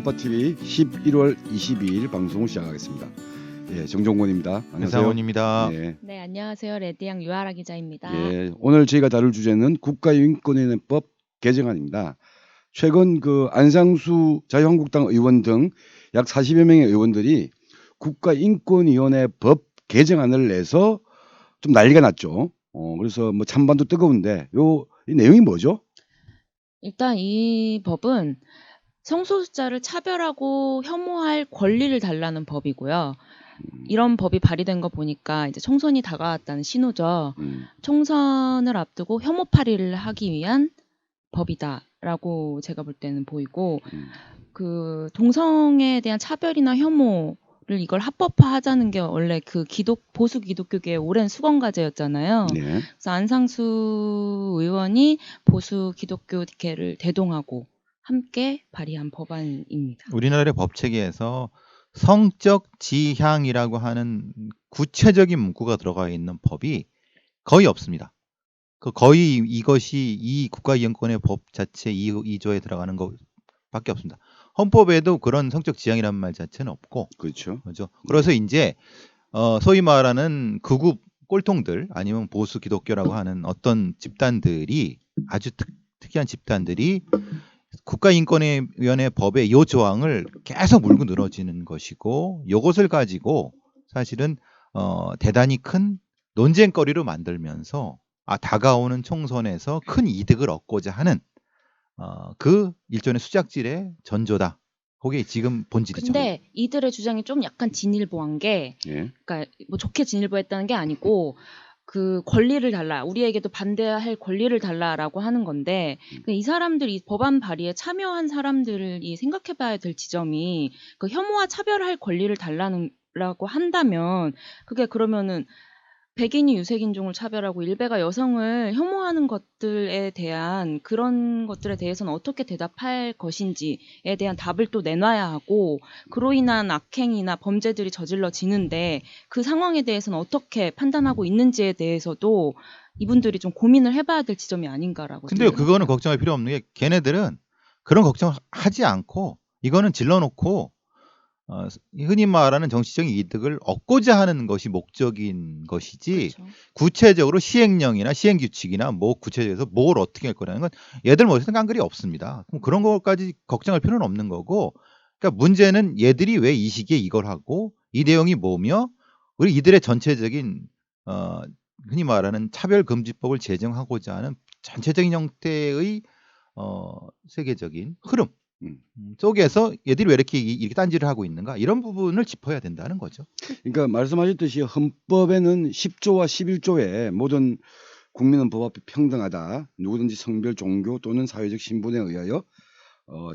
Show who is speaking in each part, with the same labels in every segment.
Speaker 1: 아빠TV 11월 22일 방송을 시작하겠습니다. 예, 정종권입니다. 안녕하세요.
Speaker 2: 배상훈입니다.
Speaker 1: 예,
Speaker 3: 네, 안녕하세요. 레드양 유아라 기자입니다.
Speaker 1: 예, 오늘 저희가 다룰 주제는 국가인권위원회법 개정안입니다. 최근 그 안상수 자유한국당 의원 등 약 40여 명의 의원들이 국가인권위원회법 개정안을 내서 좀 난리가 났죠. 그래서 뭐 찬반도 뜨거운데 이 내용이 뭐죠?
Speaker 3: 일단 이 법은 성소수자를 차별하고 혐오할 권리를 달라는 법이고요. 이런 법이 발의된 거 보니까 이제 총선이 다가왔다는 신호죠. 총선을 앞두고 혐오파리를 하기 위한 법이다라고 제가 볼 때는 보이고, 그 동성애에 대한 차별이나 혐오를 이걸 합법화하자는 게 원래 그 보수 기독교계의 오랜 수건 과제였잖아요.
Speaker 1: 네.
Speaker 3: 그래서 안상수 의원이 보수 기독교계를 대동하고 함께 발의한 법안입니다.
Speaker 2: 우리나라의 법 체계에서 성적 지향이라고 하는 구체적인 문구가 들어가 있는 법이 거의 없습니다. 거의 이것이 이 국가인권의 법 자체 2조에 들어가는 것밖에 없습니다. 헌법에도 그런 성적 지향이라는 말 자체는 없고,
Speaker 1: 그렇죠.
Speaker 2: 그렇죠. 그래서 이제 소위 말하는 극우 꼴통들 아니면 보수 기독교라고 하는 어떤 집단들이 아주 특이한 집단들이 국가인권위원회 법의 이 조항을 계속 물고 늘어지는 것이고, 이것을 가지고 사실은 대단히 큰 논쟁거리로 만들면서 다가오는 총선에서 큰 이득을 얻고자 하는 그 일종의 수작질의 전조다. 그게 지금 본질이죠.
Speaker 3: 근데 이들의 주장이 좀 약간 진일보한 게,
Speaker 1: 예.
Speaker 3: 그러니까 뭐 좋게 진일보했다는 게 아니고, 그 권리를 달라, 우리에게도 반대할 권리를 달라라고 하는 건데, 이 사람들이 이 법안 발의에 참여한 사람들이 생각해봐야 될 지점이, 그 혐오와 차별할 권리를 달라고 한다면 그게 그러면은 백인이 유색인종을 차별하고 일베가 여성을 혐오하는 것들에 대한 그런 것들에 대해서는 어떻게 대답할 것인지에 대한 답을 또 내놔야 하고, 그로 인한 악행이나 범죄들이 저질러지는데 그 상황에 대해서는 어떻게 판단하고 있는지에 대해서도 이분들이 좀 고민을 해봐야 될 지점이 아닌가라고.
Speaker 2: 근데 그거는 걱정할 필요 없는 게, 걔네들은 그런 걱정을 하지 않고 이거는 질러놓고 흔히 말하는 정치적인 이득을 얻고자 하는 것이 목적인 것이지,
Speaker 3: 그렇죠.
Speaker 2: 구체적으로 시행령이나 시행규칙이나 뭐 구체적으로 뭘 어떻게 할 거라는 건 얘들 머릿속에 깡그리 없습니다. 그럼 그런 것까지 걱정할 필요는 없는 거고, 그러니까 문제는 얘들이 왜 이 시기에 이걸 하고 이 내용이 뭐며, 우리 이들의 전체적인 흔히 말하는 차별금지법을 제정하고자 하는 전체적인 형태의 세계적인 흐름 속에서 얘들이 왜 이렇게 딴지를 하고 있는가, 이런 부분을 짚어야 된다는 거죠.
Speaker 1: 그러니까 말씀하셨듯이 헌법에는 10조와 11조에 모든 국민은 법 앞에 평등하다. 누구든지 성별, 종교 또는 사회적 신분에 의하여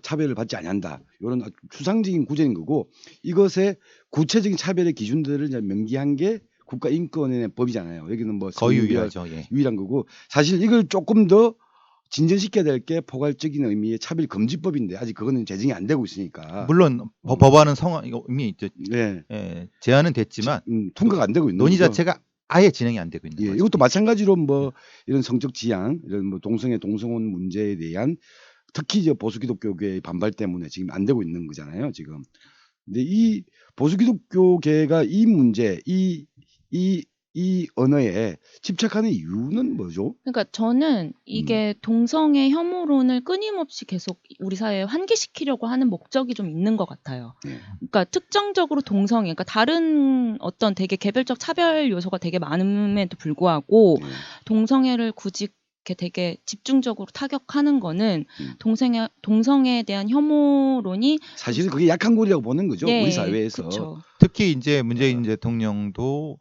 Speaker 1: 차별을 받지 아니한다. 이런 아주 추상적인 구제인 거고, 이것의 구체적인 차별의 기준들을 이제 명기한 게 국가인권위원회 법이잖아요. 여기는 뭐
Speaker 2: 거의
Speaker 1: 성별,
Speaker 2: 유일하죠. 예.
Speaker 1: 유일한 거고, 사실 이걸 조금 더 진전시켜야 될 게 포괄적인 의미의 차별금지법인데 아직 그거는 제정이 안 되고 있으니까.
Speaker 2: 물론 법안은 이미
Speaker 1: 네.
Speaker 2: 제안은 됐지만
Speaker 1: 통과가 안 되고 있는
Speaker 2: 논의
Speaker 1: 거죠.
Speaker 2: 자체가 아예 진행이 안 되고 있는
Speaker 1: 예,
Speaker 2: 거죠.
Speaker 1: 이것도 마찬가지로 뭐 이런 성적 지향, 이런 뭐 동성혼 문제에 대한 특히 이제 보수 기독교계의 반발 때문에 지금 안 되고 있는 거잖아요, 지금. 근데 이 보수 기독교계가 이 문제, 이 언어에 집착하는 이유는 뭐죠?
Speaker 3: 그러니까 저는 이게 동성애 혐오론을 끊임없이 계속 우리 사회에 환기시키려고 하는 목적이 좀 있는 것 같아요.
Speaker 1: 예.
Speaker 3: 그러니까 특정적으로 동성애, 그러니까 다른 어떤 되게 개별적 차별 요소가 되게 많음에도 불구하고
Speaker 1: 예.
Speaker 3: 동성애를 굳이 이렇게 되게 집중적으로 타격하는 거는 동성애에 대한 혐오론이
Speaker 1: 사실은 그게 약한 고리라고 보는 거죠,
Speaker 3: 예,
Speaker 1: 우리 사회에서.
Speaker 3: 그쵸.
Speaker 2: 특히 이제 문재인 대통령도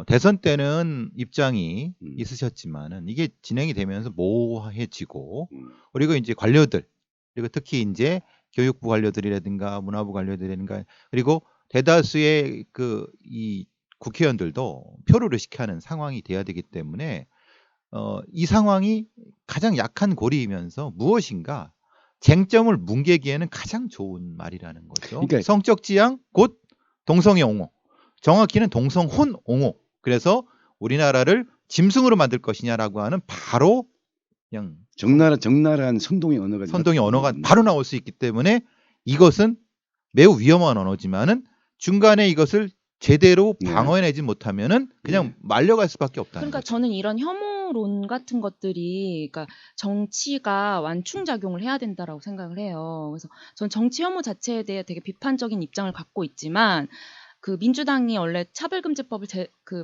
Speaker 2: 대선 때는 입장이 있으셨지만은 이게 진행이 되면서 모호해지고, 그리고 이제 관료들, 그리고 특히 이제 교육부 관료들이라든가 문화부 관료들이라든가, 그리고 대다수의 이 국회의원들도 표를 의식하는 상황이 돼야 되기 때문에 이 상황이 가장 약한 고리이면서 무엇인가 쟁점을 뭉개기에는 가장 좋은 말이라는 거죠.
Speaker 1: 그러니까
Speaker 2: 성적 지향 곧 동성애 옹호, 정확히는 동성혼 옹호. 그래서 우리나라를 짐승으로 만들 것이냐라고 하는 바로 그냥
Speaker 1: 적나라한 선동의 언어가
Speaker 2: 바로 나올 수 있기 때문에 이것은 매우 위험한 언어지만은 중간에 이것을 제대로
Speaker 1: 네.
Speaker 2: 방어해내지 못하면은 그냥 말려갈 수밖에 없다는
Speaker 3: 그러니까
Speaker 2: 거죠.
Speaker 3: 저는 이런 혐오론 같은 것들이 그러니까 정치가 완충작용을 해야 된다라고 생각을 해요. 그래서 전 정치 혐오 자체에 대해 되게 비판적인 입장을 갖고 있지만 그 민주당이 원래 차별금지법을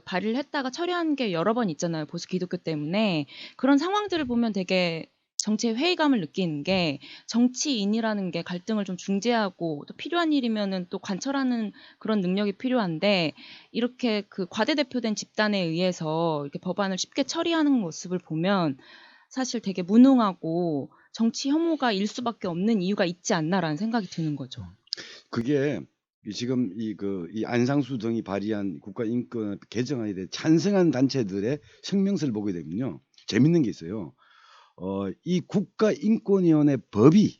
Speaker 3: 발의를 했다가 처리한 게 여러 번 있잖아요. 보수 기독교 때문에. 그런 상황들을 보면 되게 정치의 회의감을 느끼는 게 정치인이라는 게 갈등을 좀 중재하고 또 필요한 일이면은 또 관철하는 그런 능력이 필요한데 이렇게 그 과대대표된 집단에 의해서 이렇게 법안을 쉽게 처리하는 모습을 보면 사실 되게 무능하고 정치 혐오가 일 수밖에 없는 이유가 있지 않나라는 생각이 드는 거죠.
Speaker 1: 그게 지금 이 안상수 등이 발의한 국가인권 개정안에 대해 찬성한 단체들의 성명서를 보게 되면요. 재밌는 게 있어요. 이 국가인권위원회 법이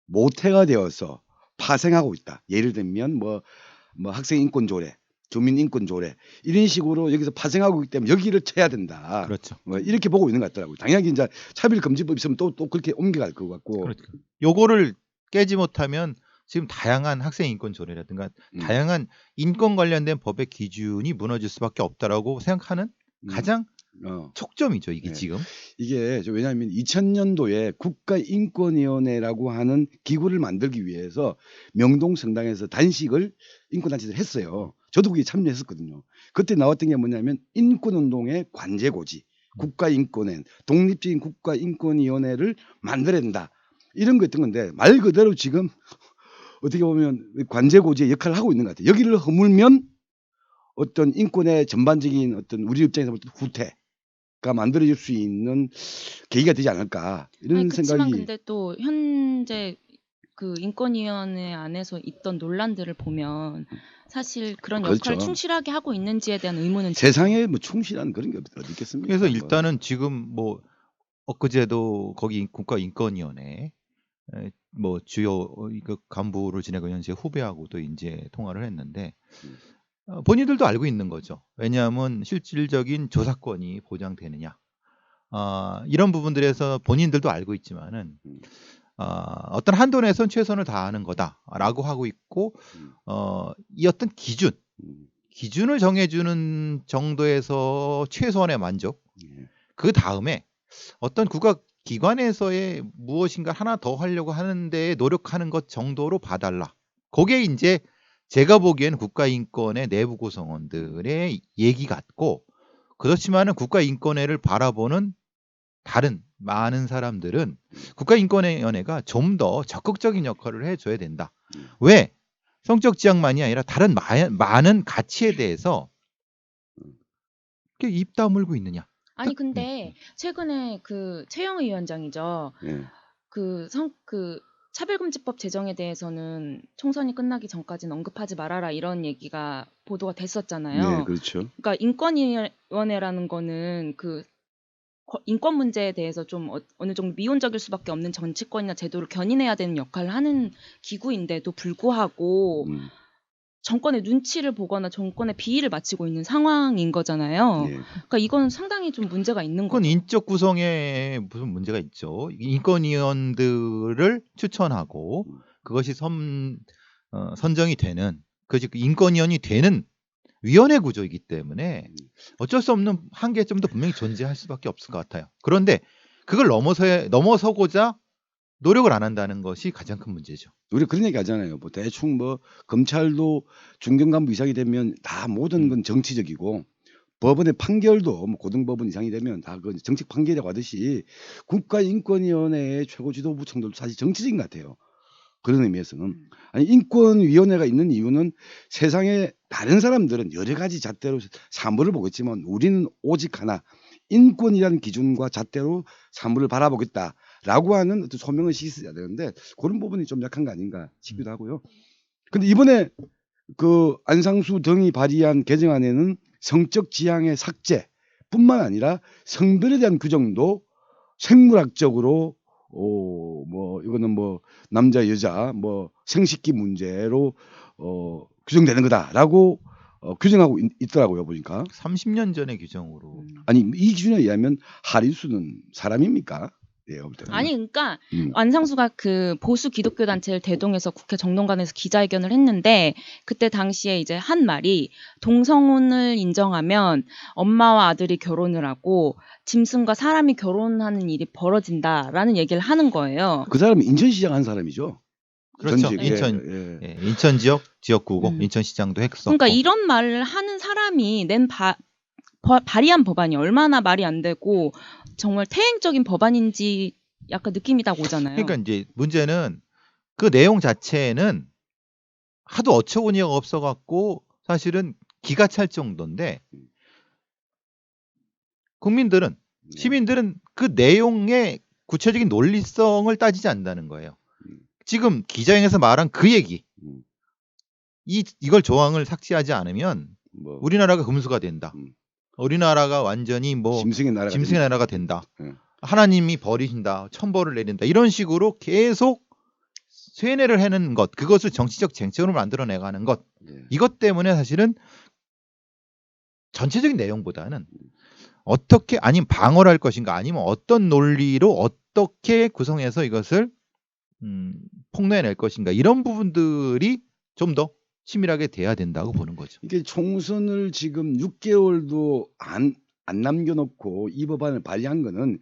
Speaker 1: 모태가 되어서 파생하고 있다. 예를 들면 뭐 학생인권조례, 주민인권조례 이런 식으로 여기서 파생하고 있기 때문에 여기를 쳐야 된다.
Speaker 2: 그렇죠.
Speaker 1: 뭐 이렇게 보고 있는 것 같더라고요. 당연히 이제 차별금지법 있으면 또 그렇게 옮겨갈 것 같고.
Speaker 2: 그렇죠. 요거를 깨지 못하면 지금 다양한 학생 인권 조례라든가 다양한 인권 관련된 법의 기준이 무너질 수밖에 없다라고 생각하는 가장 촉점이죠. 이게
Speaker 1: 네.
Speaker 2: 지금.
Speaker 1: 이게 왜냐하면 2000년도에 국가인권위원회라고 하는 기구를 만들기 위해서 명동성당에서 단식을 인권단체들 했어요. 저도 거기에 참여했었거든요. 그때 나왔던 게 뭐냐면 인권운동의 관제고지, 국가인권엔 독립적인 국가인권위원회를 만들어야 된다. 이런 거 했던 건데 말 그대로 지금 어떻게 보면 관제고지의 역할을 하고 있는 것 같아요. 여기를 허물면 어떤 인권의 전반적인 어떤 우리 입장에서 볼 때 후퇴가 만들어질 수 있는 계기가 되지 않을까 이런
Speaker 3: 그렇지만
Speaker 1: 생각이.
Speaker 3: 근데 또 현재 그 인권위원회 안에서 있던 논란들을 보면 사실 그런 역할을
Speaker 1: 그렇죠.
Speaker 3: 충실하게 하고 있는지에 대한 의문은
Speaker 1: 세상에 뭐 충실한 그런 게 어디 있겠습니까?
Speaker 2: 그래서 일단은 지금 뭐 엊그제도 거기 국가인권위원회 뭐 주요 그 간부를 지내고 현재 후배하고도 이제 통화를 했는데 본인들도 알고 있는 거죠. 왜냐하면 실질적인 조사권이 보장되느냐 이런 부분들에서 본인들도 알고 있지만은 어떤 한도 내선 최선을 다하는 거다라고 하고 있고 이 어떤 기준을 정해주는 정도에서 최소한의 만족. 그 다음에 어떤 국가기관에서의 무엇인가 하나 더 하려고 하는데 노력하는 것 정도로 봐달라. 그게 이제 제가 보기에는 국가인권의 내부 구성원들의 얘기 같고 그렇지만은 국가인권회를 바라보는 다른 많은 사람들은 국가인권위원회가 좀 더 적극적인 역할을 해줘야 된다. 왜? 성적 지향만이 아니라 다른 많은 가치에 대해서 입 다물고 있느냐.
Speaker 3: 아니 근데 최근에 그 최영희 위원장이죠. 그 차별금지법 제정에 대해서는 총선이 끝나기 전까지는 언급하지 말아라 이런 얘기가 보도가 됐었잖아요.
Speaker 1: 네, 그렇죠.
Speaker 3: 그러니까 인권위원회라는 거는 그 인권 문제에 대해서 좀 어느 정도 미온적일 수밖에 없는 정치권이나 제도를 견인해야 되는 역할을 하는 기구인데도 불구하고 정권의 눈치를 보거나 정권의 비위를 맞추고 있는 상황인 거잖아요. 그러니까 이건 상당히 좀 문제가 있는 거죠.
Speaker 2: 그건 인적 구성에 무슨 문제가 있죠. 인권위원들을 추천하고 그것이 선정이 되는 즉 인권위원이 되는 위원회 구조이기 때문에 어쩔 수 없는 한계점도 분명히 존재할 수밖에 없을 것 같아요. 그런데 그걸 넘어서고자 노력을 안 한다는 것이 가장 큰 문제죠.
Speaker 1: 우리 그런 얘기 하잖아요. 뭐 대충 뭐 검찰도 중견간부 이상이 되면 다 모든 건 정치적이고 법원의 판결도 뭐 고등법원 이상이 되면 다 그 정책 판결이라고 하듯이 국가인권위원회의 최고 지도부청들도 사실 정치적인 것 같아요. 그런 의미에서는 아니 인권위원회가 있는 이유는 세상에 다른 사람들은 여러 가지 잣대로 사물을 보겠지만 우리는 오직 하나 인권이라는 기준과 잣대로 사물을 바라보겠다라고 하는 어떤 소명을 시켜야 되는데 그런 부분이 좀 약한 거 아닌가 싶기도 하고요. 근데 이번에 그 안상수 등이 발의한 개정안에는 성적 지향의 삭제뿐만 아니라 성별에 대한 규정도 생물학적으로 뭐 이거는 뭐 남자 여자 뭐 생식기 문제로 규정되는 거다라고 규정하고 있더라고요 보니까.
Speaker 2: 30년 전의 규정으로.
Speaker 1: 아니 이 기준에 의하면 하리수는 사람입니까? 내가 볼 때는.
Speaker 3: 아니 그러니까
Speaker 1: 음.
Speaker 3: 안상수가 그 보수 기독교 단체를 대동해서 국회 정론관에서 기자회견을 했는데 그때 당시에 이제 한 말이 동성혼을 인정하면 엄마와 아들이 결혼을 하고 짐승과 사람이 결혼하는 일이 벌어진다라는 얘기를 하는 거예요.
Speaker 1: 그 사람이 인천시장 한 사람이죠.
Speaker 2: 그렇죠.
Speaker 1: 전직.
Speaker 2: 인천
Speaker 1: 예.
Speaker 2: 예, 인천 지역구고
Speaker 3: 음.
Speaker 2: 인천시장도 했었고.
Speaker 3: 그러니까 이런 말을 하는 사람이 발의한 법안이 얼마나 말이 안 되고 정말 퇴행적인 법안인지 약간 느낌이 딱 오잖아요.
Speaker 2: 그러니까 이제 문제는 그 내용 자체는 하도 어처구니가 없어갖고 사실은 기가 찰 정도인데 국민들은
Speaker 1: 네.
Speaker 2: 시민들은 그 내용의 구체적인 논리성을 따지지 않는다는 거예요. 지금 기자회견에서 말한 그 얘기
Speaker 1: 음.
Speaker 2: 이걸 조항을 삭제하지 않으면
Speaker 1: 뭐
Speaker 2: 우리나라가 금수가 된다.
Speaker 1: 음.
Speaker 2: 우리나라가 완전히 뭐
Speaker 1: 짐승의 나라가
Speaker 2: 짐승의
Speaker 1: 됩니다.
Speaker 2: 나라가 된다.
Speaker 1: 예.
Speaker 2: 하나님이 버리신다. 천벌을 내린다. 이런 식으로 계속 쇠뇌를 해는 것, 그것을 정치적 쟁점으로 만들어내가는 것,
Speaker 1: 예.
Speaker 2: 이것 때문에 사실은 전체적인 내용보다는 어떻게 아니면 방어를 할 것인가 아니면 어떤 논리로 어떻게 구성해서 이것을 폭로해낼 것인가 이런 부분들이 좀 더 치밀하게 돼야 된다고 보는 거죠.
Speaker 1: 이게 총선을 지금 6개월도 안 남겨놓고 이 법안을 발의한 거는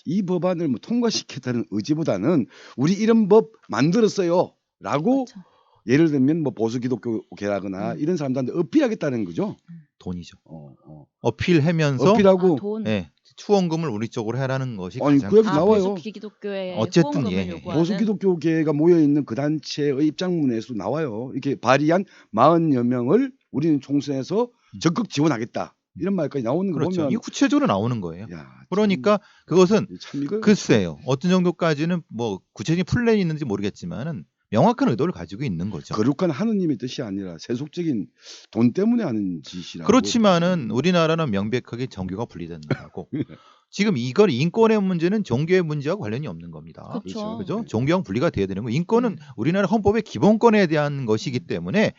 Speaker 1: 이 법안을 뭐 통과시켰다는 의지보다는 우리 이런 법 만들었어요라고
Speaker 3: 그렇죠.
Speaker 1: 예를 들면 뭐 보수 기독교계라거나 이런 사람들한테 어필하겠다는 거죠.
Speaker 2: 돈이죠.
Speaker 1: 어.
Speaker 2: 어필하면서
Speaker 1: 어필하고
Speaker 3: 돈.
Speaker 2: 예, 후원금을 우리 쪽으로 해라는 것이
Speaker 1: 아니,
Speaker 2: 가장
Speaker 1: 그 여기
Speaker 3: 아,
Speaker 1: 나와요.
Speaker 3: 보수 기독교의
Speaker 2: 어쨌든
Speaker 3: 후원금을
Speaker 2: 예, 예.
Speaker 3: 요구하는.
Speaker 1: 보수 기독교계가 모여 있는 그 단체의 입장문에서 나와요. 이렇게 발의한 40여 명을 우리는 총선에서 적극 지원하겠다. 이런 말까지 나오는 거
Speaker 2: 그렇죠.
Speaker 1: 보면
Speaker 2: 이 구체적으로 나오는 거예요.
Speaker 1: 야,
Speaker 2: 그러니까 그것은
Speaker 1: 참 이거
Speaker 2: 글쎄요. 어떤 정도까지는 뭐 구체적인 플랜이 있는지 모르겠지만은 명확한 의도를 가지고 있는 거죠.
Speaker 1: 거룩한 하느님의 뜻이 아니라 세속적인 돈 때문에 하는 짓이라고.
Speaker 2: 그렇지만은 우리나라는 명백하게 종교가 분리된 나라고 지금 이걸 인권의 문제는 종교의 문제와 관련이 없는 겁니다.
Speaker 3: 그렇죠.
Speaker 2: 그죠?
Speaker 1: 네.
Speaker 2: 종교랑 분리가 돼야 되는 거. 인권은 우리나라 헌법의 기본권에 대한 것이기 때문에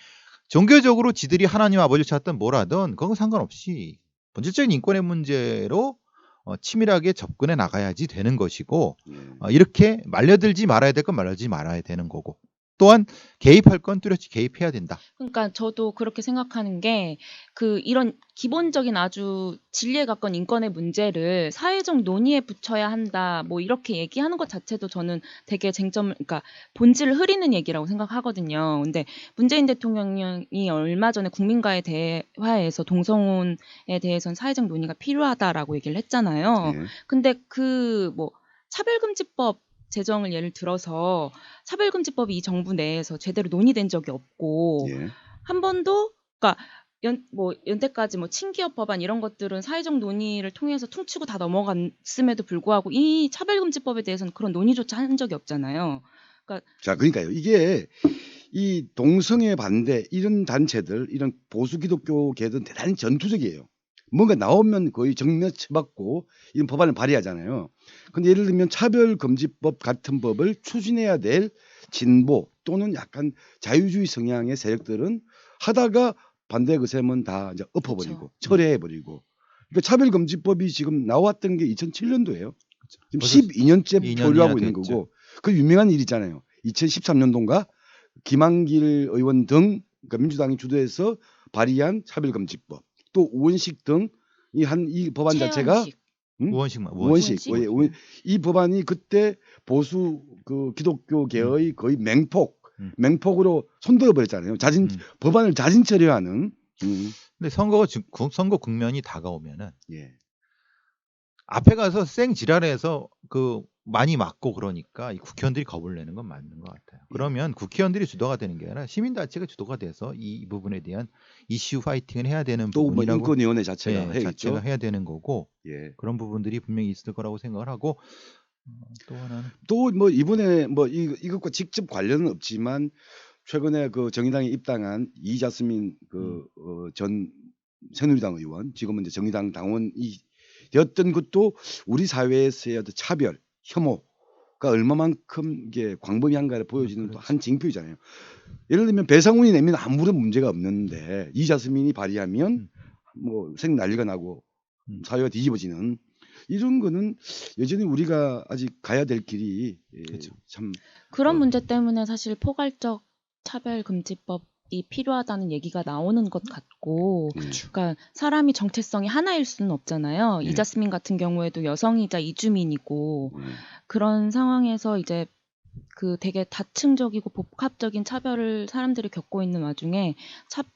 Speaker 2: 종교적으로 지들이 하나님 아버지를 찾든 뭐라든 그건 상관없이 본질적인 인권의 문제로 치밀하게 접근해 나가야지 되는 것이고
Speaker 1: 예.
Speaker 2: 이렇게 말려들지 말아야 될 건 말려들지 말아야 되는 거고 또한 개입할 건 뚜렷이 개입해야 된다.
Speaker 3: 그러니까 저도 그렇게 생각하는 게 그 이런 기본적인 아주 진리에 가까운 인권의 문제를 사회적 논의에 붙여야 한다. 뭐 이렇게 얘기하는 것 자체도 저는 되게 그러니까 본질을 흐리는 얘기라고 생각하거든요. 근데 문재인 대통령이 얼마 전에 국민과의 대화에서 동성혼에 대해서는 사회적 논의가 필요하다라고 얘기를 했잖아요.
Speaker 1: 예.
Speaker 3: 근데 그 뭐 차별금지법 제정을 예를 들어서 차별금지법이 이 정부 내에서 제대로 논의된 적이 없고
Speaker 1: 예.
Speaker 3: 한 번도 그러니까 연태까지 뭐 친기업 법안 이런 것들은 사회적 논의를 통해서 퉁치고 다 넘어갔음에도 불구하고 이 차별금지법에 대해서는 그런 논의조차 한 적이 없잖아요.
Speaker 1: 자, 그러니까요. 이게 이 동성애 반대 이런 단체들, 이런 보수 기독교계들은 대단히 전투적이에요. 뭔가 나오면 거의 정면 쳐박고 이런 법안을 발의하잖아요. 근데 예를 들면 차별금지법 같은 법을 추진해야 될 진보 또는 약간 자유주의 성향의 세력들은 하다가 반대 거세면 다 이제 엎어버리고
Speaker 3: 그렇죠.
Speaker 1: 철회해버리고. 그러니까 차별금지법이 지금 나왔던 게 2007년도예요. 지금
Speaker 2: 벌써
Speaker 1: 12년째
Speaker 2: 2년이나
Speaker 1: 표류하고 있는
Speaker 2: 됐죠.
Speaker 1: 거고 그 유명한 일 있잖아요. 2013년도인가 김한길 의원 등 그러니까 민주당이 주도해서 발의한 차별금지법 또 우원식 등 이 법안 자체가
Speaker 3: 최현식.
Speaker 2: 우원식만
Speaker 1: 우원식 이 법안이 그때 보수 그 기독교계의 거의 맹폭으로 손들어 버렸잖아요. 법안을 자진 처리하는.
Speaker 2: 근데 선거 국면이 다가오면은
Speaker 1: 예.
Speaker 2: 앞에 가서 생 지랄해서 그 많이 맞고 그러니까 이 국회의원들이 겁을 내는 건 맞는 것 같아요. 그러면 국회의원들이 주도가 되는 게 아니라 시민 자체가 주도가 돼서 이 부분에 대한 이슈 파이팅을 해야 되는
Speaker 1: 또 뭐
Speaker 2: 부분이라고
Speaker 1: 인권위원회 자체가
Speaker 2: 예,
Speaker 1: 해야겠죠.
Speaker 2: 자체가 해야 되는 거고
Speaker 1: 예.
Speaker 2: 그런 부분들이 분명히 있을 거라고 생각을 하고 또 하나는
Speaker 1: 또 뭐 이번에 뭐 이것과 직접 관련은 없지만 최근에 그 정의당에 입당한 이자스민 전 새누리당 의원 지금은 이제 정의당 당원이 되었던 것도 우리 사회에서의 어떤 차별, 혐오가 얼마만큼 이게 광범위한가를 보여주는 또 한 징표이잖아요. 예를 들면 배상훈이 내면 아무런 문제가 없는데 이자스민이 발의하면 뭐 생 난리가 나고 사회가 뒤집어지는 이런 거는 여전히 우리가 아직 가야 될 길이
Speaker 2: 그렇죠.
Speaker 1: 참
Speaker 3: 그런 문제 때문에 사실 포괄적 차별금지법이 필요하다는 얘기가 나오는 것 같고, 그러니까 사람이 정체성이 하나일 수는 없잖아요.
Speaker 1: 네.
Speaker 3: 이자스민 같은 경우에도 여성이자 이주민이고 그런 상황에서 이제 그 되게 다층적이고 복합적인 차별을 사람들이 겪고 있는 와중에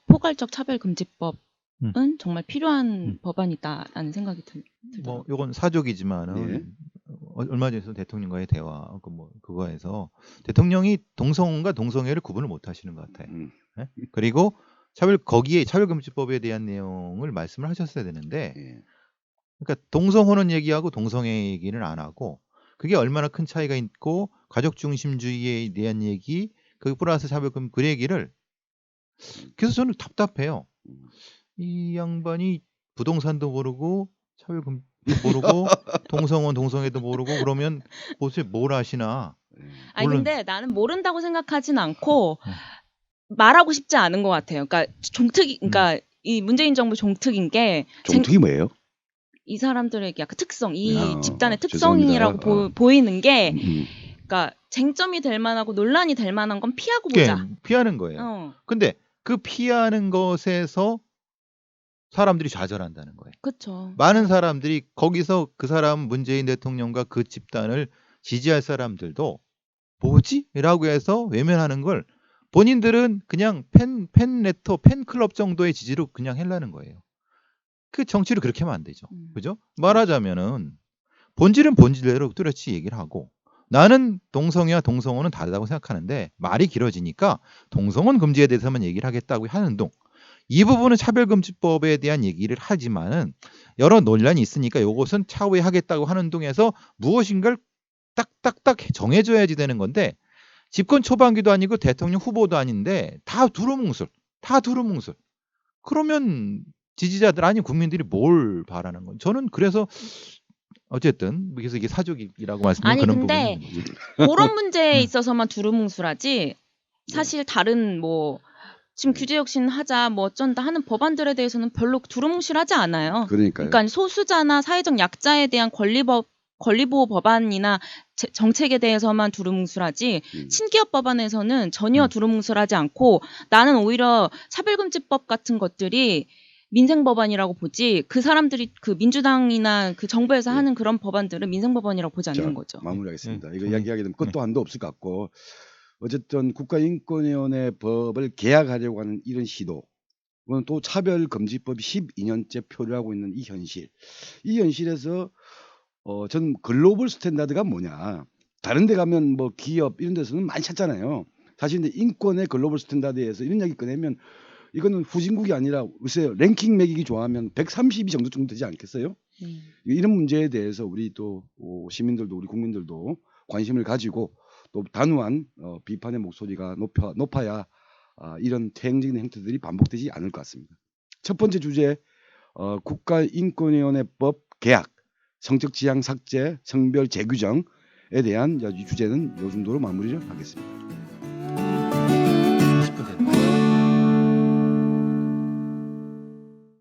Speaker 3: 포괄적 차별금지법은 정말 필요한 법안이다라는 생각이 들더라고요.
Speaker 2: 뭐 이건 사족이지만은
Speaker 1: 네.
Speaker 2: 얼마 전에 대통령과의 대화 그거에서 대통령이 동성혼과 동성애를 구분을 못 하시는 것 같아요. 예? 그리고 거기에 차별금지법에 대한 내용을 말씀을 하셨어야 되는데,
Speaker 1: 예.
Speaker 2: 그러니까 동성혼은 얘기하고 동성애 얘기는 안 하고, 그게 얼마나 큰 차이가 있고 가족 중심주의에 대한 얘기, 그 플러스 차별금 그 얘기를, 그래서 저는 답답해요. 이 양반이 부동산도 모르고 차별금도 모르고 동성혼 동성애도 모르고 그러면 도대체 뭘 아시나?
Speaker 3: 아니
Speaker 2: 물론-
Speaker 3: 근데 나는 모른다고 생각하진 않고 말하고 싶지 않은 것 같아요. 그러니까 그러니까 이 문재인 정부 종특인 게
Speaker 1: 종특이 뭐예요?
Speaker 3: 이 사람들의 약간 특성, 이
Speaker 1: 아,
Speaker 3: 집단의
Speaker 1: 죄송합니다.
Speaker 3: 특성이라고 보이는 게,
Speaker 1: 음.
Speaker 3: 그러니까 쟁점이 될 만하고 논란이 될 만한 건 피하고
Speaker 2: 그게
Speaker 3: 보자.
Speaker 2: 피하는 거예요. 근데 그 피하는 것에서 사람들이 좌절한다는 거예요.
Speaker 3: 그렇죠.
Speaker 2: 많은 사람들이 거기서 그 사람 문재인 대통령과 그 집단을 지지할 사람들도 뭐지? 라고 해서 외면하는 걸 본인들은 그냥 팬클럽 정도의 지지로 그냥 하려는 거예요. 그 정치를 그렇게 하면 안 되죠. 그죠? 말하자면은 본질은 본질대로 뚜렷이 얘기를 하고, 나는 동성애와 동성혼은 다르다고 생각하는데 말이 길어지니까 동성혼 금지에 대해서만 얘기를 하겠다고 하는 동, 이 부분은 차별금지법에 대한 얘기를 하지만은 여러 논란이 있으니까 이것은 차후에 하겠다고 하는 동에서 무엇인가를 딱딱딱 정해줘야지 되는 건데, 집권 초반기도 아니고 대통령 후보도 아닌데 다 두루뭉술. 그러면 지지자들 아니 국민들이 뭘 바라는 건? 저는 그래서 어쨌든 그래서 이게 사족이라고 말씀드린
Speaker 3: 아니
Speaker 2: 그런
Speaker 3: 근데
Speaker 2: 부분이 있는 거죠.
Speaker 3: 그런 문제에 있어서만 두루뭉술하지, 사실 다른 뭐 지금 규제 혁신 하자 뭐 어쩐다 하는 법안들에 대해서는 별로 두루뭉실하지 않아요.
Speaker 1: 그러니까요.
Speaker 3: 그러니까 소수자나 사회적 약자에 대한 권리보호 법안이나 정책에 대해서만 두루뭉술하지, 친기업 법안에서는 전혀 두루뭉술하지 않고, 나는 오히려 차별금지법 같은 것들이 민생 법안이라고 보지, 그 사람들이 그 민주당이나 그 정부에서 하는 그런 법안들은 민생 법안이라고 보지 않는 거죠.
Speaker 1: 마무리하겠습니다. 이거
Speaker 2: 저는-
Speaker 1: 이야기하게 되면 끝도 한도 없을 것 같고, 어쨌든 국가인권위원회 법을 개혁하려고 하는 이런 시도, 그건 또 차별금지법이 12년째 표류하고 있는 이 현실에서 전 글로벌 스탠다드가 뭐냐, 다른 데 가면 뭐 기업 이런 데서는 많이 찾잖아요. 사실 근데 인권의 글로벌 스탠다드에서 이런 이야기 꺼내면 이거는 후진국이 아니라 글쎄요, 랭킹 매기기 좋아하면 132 정도 되지 않겠어요? 이런 문제에 대해서 우리 또 시민들도 우리 국민들도 관심을 가지고 또 단호한 비판의 목소리가 높아야 이런 퇴행적인 행태들이 반복되지 않을 것 같습니다. 첫 번째 주제, 국가인권위원회법 개혁, 성적 지향 삭제, 성별 재규정에 대한 이 주제는 요 정도로 마무리를 하겠습니다.